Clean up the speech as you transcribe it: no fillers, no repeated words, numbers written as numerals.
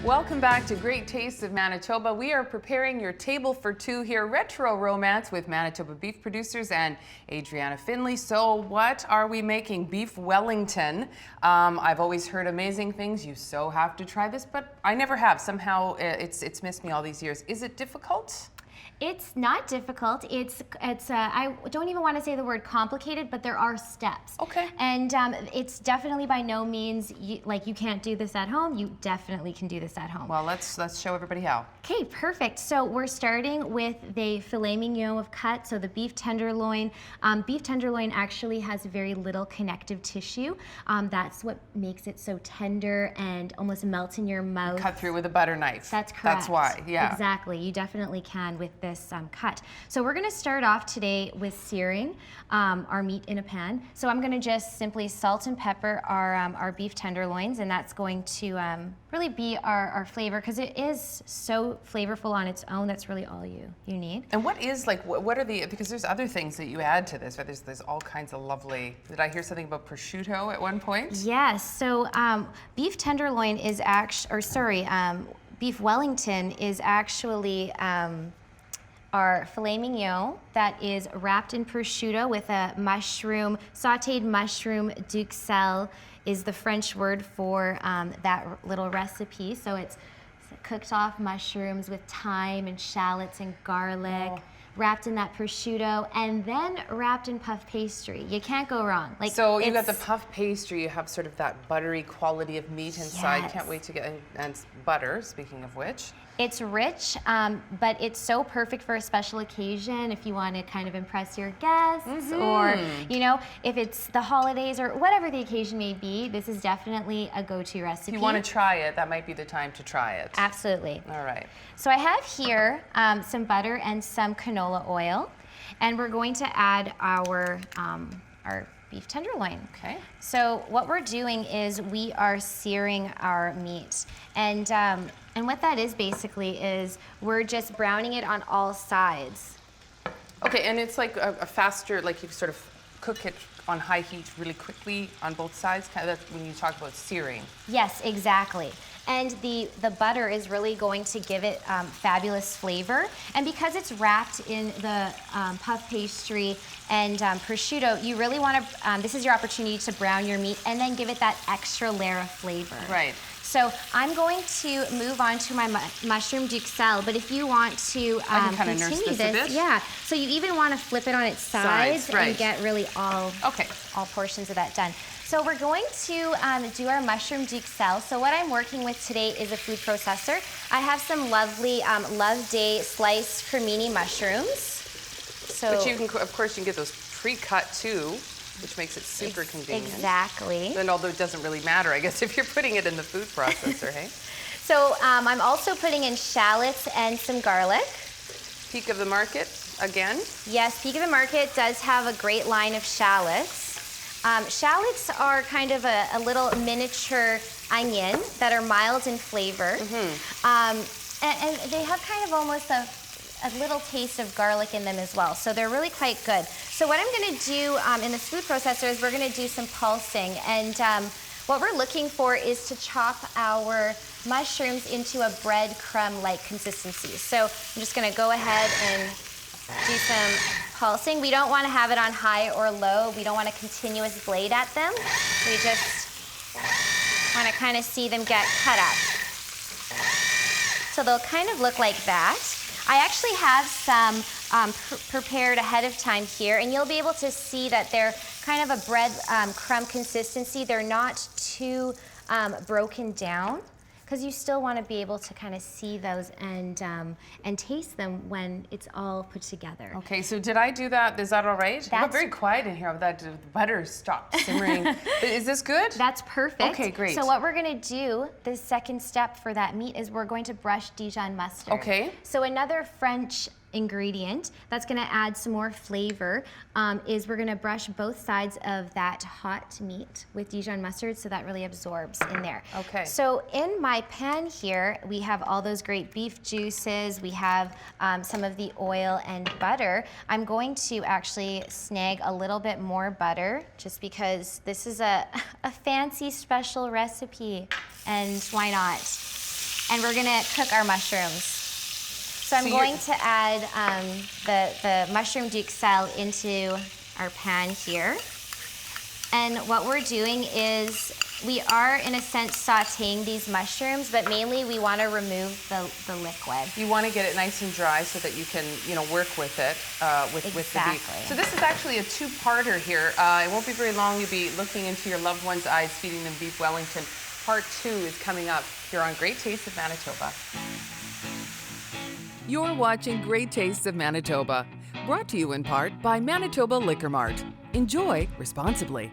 Welcome back to Great Tastes of Manitoba. We are preparing your table for two here, Retro Romance with Manitoba beef producers and Adriana Findlay. So what are we making? Beef Wellington. I've always heard amazing things. You so have to try this, but I never have. Somehow it's missed me all these years. Is it difficult? It's not difficult. I don't even want to say the word complicated, but there are steps. Okay. And it's definitely by no means like you can't do this at home. You definitely can do this at home. Well, let's show everybody how. Okay, perfect. So we're starting with the filet mignon of cut, so the beef tenderloin. Beef tenderloin actually has very little connective tissue. That's what makes it so tender and almost melts in your mouth. Cut through with a butter knife. That's correct. That's why, yeah. Exactly. You definitely can with this cut. So we're going to start off today with searing our meat in a pan. So I'm going to just simply salt and pepper our beef tenderloins, and that's going to really be our flavor, because it is so flavorful on its own. That's really all you need. And what is, like, what are the, because there's other things that you add to this, right? There's all kinds of lovely, did I hear something about prosciutto at one point? Yes. So beef tenderloin is beef Wellington is actually our filet mignon that is wrapped in prosciutto with a sauteed mushroom duxelle is the French word for that little recipe. So it's cooked off mushrooms with thyme and shallots and garlic, wrapped in that prosciutto, and then wrapped in puff pastry. You can't go wrong. So you got the puff pastry, you have sort of that buttery quality of meat inside. Yes. Can't wait to get, and butter, speaking of which. It's rich, but it's so perfect for a special occasion if you want to kind of impress your guests, or, you know, if it's the holidays or whatever the occasion may be, this is definitely a go-to recipe. If you want to try it, that might be the time to try it. Absolutely. All right. So I have here some butter and some canola oil, and we're going to add our beef tenderloin. Okay. So what we're doing is we are searing our meat, and what that is basically is we're just browning it on all sides. Okay, and it's like a faster, like you sort of cook it on high heat really quickly on both sides. Kind of, that's when you talk about searing. Yes, exactly. And the butter is really going to give it fabulous flavor. And because it's wrapped in the puff pastry and prosciutto, you really want to, this is your opportunity to brown your meat and then give it that extra layer of flavor. Right. So I'm going to move on to my mushroom duxelle, but if you want to continue this, yeah. So you even want to flip it on its sides right. and get really all portions of that done. So we're going to do our mushroom duxelle. So what I'm working with today is a food processor. I have some lovely Love Day sliced cremini mushrooms. So, but you can, of course, you can get those pre-cut too, which makes it super convenient. Exactly. And although it doesn't really matter, I guess, if you're putting it in the food processor, hey? So I'm also putting in shallots and some garlic. Peak of the market, again? Yes, Peak of the Market does have a great line of shallots. Shallots are kind of a little miniature onion that are mild in flavor. And they have kind of almost a little taste of garlic in them as well. So they're really quite good. So what I'm going to do in this food processor is we're going to do some pulsing. And what we're looking for is to chop our mushrooms into a breadcrumb-like consistency. So I'm just going to go ahead and do some pulsing. We don't want to have it on high or low. We don't want a continuous blade at them. We just want to kind of see them get cut up. So they'll kind of look like that. I actually have some prepared ahead of time here, and you'll be able to see that they're kind of a bread crumb consistency. They're not too broken down, because you still want to be able to kind of see those and taste them when it's all put together. Okay, so did I do that? Is that all right? It got very quiet in here. That butter stopped simmering. Is this good? That's perfect. Okay, great. So what we're going to do, the second step for that meat, is we're going to brush Dijon mustard. Okay. So another French ingredient that's going to add some more flavor is we're going to brush both sides of that hot meat with Dijon mustard, so that really absorbs in there. Okay. So in my pan here, we have all those great beef juices. We have some of the oil and butter. I'm going to actually snag a little bit more butter, just because this is a fancy special recipe, and why not? and we're gonna cook our mushrooms. So I'm going to add the mushroom duxelle into our pan here. And what we're doing is we are, in a sense, sauteing these mushrooms, but mainly we want to remove the liquid. You want to get it nice and dry so that you can, work with it, with the beef. So this is actually a two-parter here. It won't be very long. You'll be looking into your loved one's eyes, feeding them beef Wellington. Part 2 is coming up here on Great Tastes of Manitoba. You're watching Great Tastes of Manitoba, brought to you in part by Manitoba Liquor Mart. Enjoy responsibly.